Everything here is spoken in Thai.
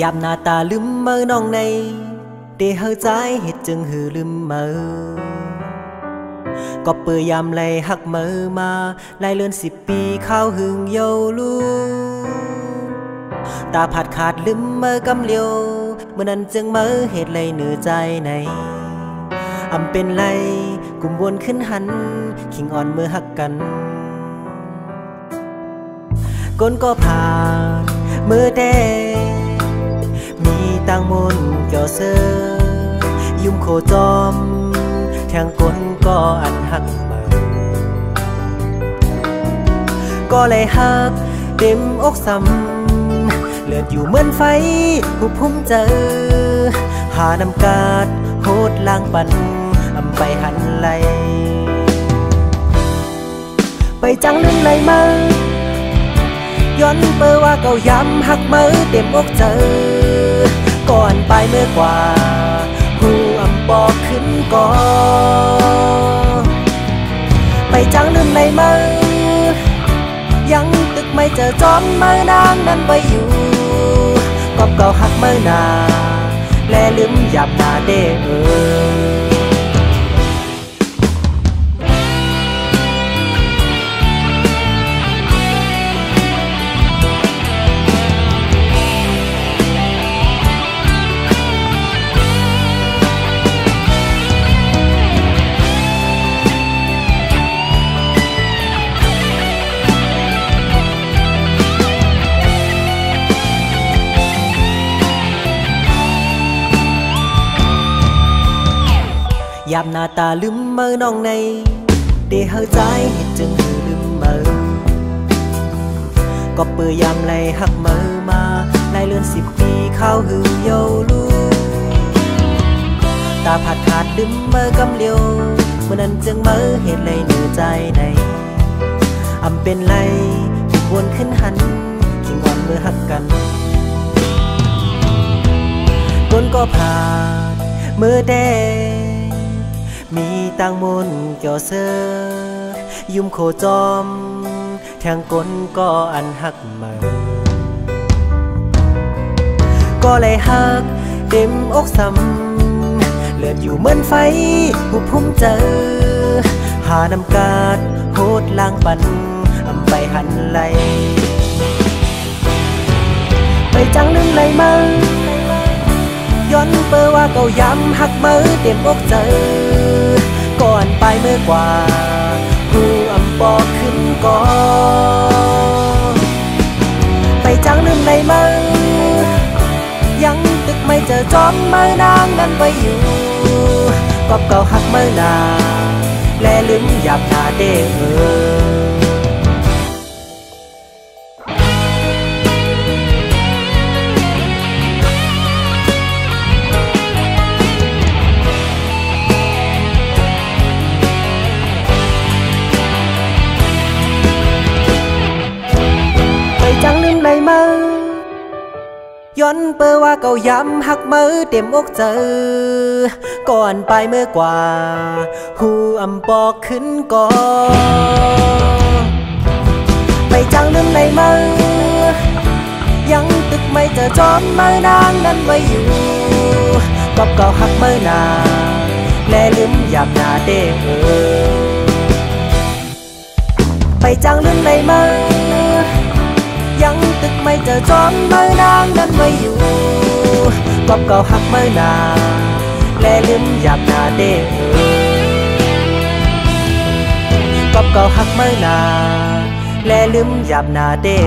ยามหน้าตาลืมเมื่อน้องในเดเฮอใจเหตุจึงหือลืมเมื่อก็เปื่อยยามไหลหักเมื่อมาไล่เลื่อน10 ปีข้าวหึงเยาลูตาผัดขาดลืมเมื่อกำเลียวเมื่อนั้นจึงเมื่อเหตุไหลเหนือใจในอำเป็นไรกุมวนขึ้นหันขิงอ่อนเมื่อหักกันก้นก็ผ่านเมื่อแดมีต่างมนเกี่ยวเสื้อยุ่มโคจอมแทงก้นก็อันหักเมื่อก็เลยหักเต็มอกซ้ำเลือดอยู่เหมือนไฟหุบพุ่มเจอหาน้ำกาดโหดล้างปันอำไปหันไหลไปจังลืมไหลมาย้อนเปอว่าเก่าย้ำหักมือเต็มอกเจอก่อนไปเมื่อกว่าหูอำบอกขึ้นก่อนไปจังลืมไหลมายังตึกไม่เจอจอมมือนางนั้นไว้อยู่ก็เก่าหักมือนาและลืมหยาบนาเด้ยามหน้าตาลืมเมื่อน้องในเดเฮอใจเหตุจึงหือลืมเมื่อก็เปื่อยยามไหลหักเมื่อมาไล่เลื่อน10 ปีข้าวหึงเยาลูตาผัดขาดลืมเมื่อกำเลียวเมื่อนั้นจึงเมื่อเหตุไหลเหนือใจในอำเป็นไรวนขึ้นหันขิงอ่อนเมื่อหักกันก้นก็ผ่านเมื่อแดมีต่างมนเกี่ยวเสื้อยุ่มโคจอมแทงก้นก็อันหักเมื่อก็เลยหักเต็มอกซ้ำเลือดอยู่เหมือนไฟหุบพุ่มเจอหาน้ำกาดโหดล้างปันอำไปหันไหลไปจังลืมไหลมาย้อนเปอว่าเก่าย้ำหักมือเต็มอกเจอก่อนไปเมื่อกว่าหูอำบอกขึ้นก่อนไปจังลืมไหลมายังตึกไม่เจอจอมมือนางนั้นไว้อยู่ก็เก่าหักมือนาและลืมหยาบนาเด้จังลืมไหลมาย้อนเปอว่าเก่าย้ำหักมือเต็มอกเจอก่อนไปเมื่อกว่าหูอำบอกขึ้นก่อนไปจังลืมไหลมายังตึกไม่เจอจอมมือนางนั้นไว้อยู่ก็เก่าหักมือนาและลืมหยาบนาเด้ไปจังลืมไหลมายังตึกไม่เจอจอมมือนางนั้นไว้อยู่ก็เก่าหักมือนาและลืมหยาบนาเด้ก็เก่าหักมือนาและลืมหยาบนาเด้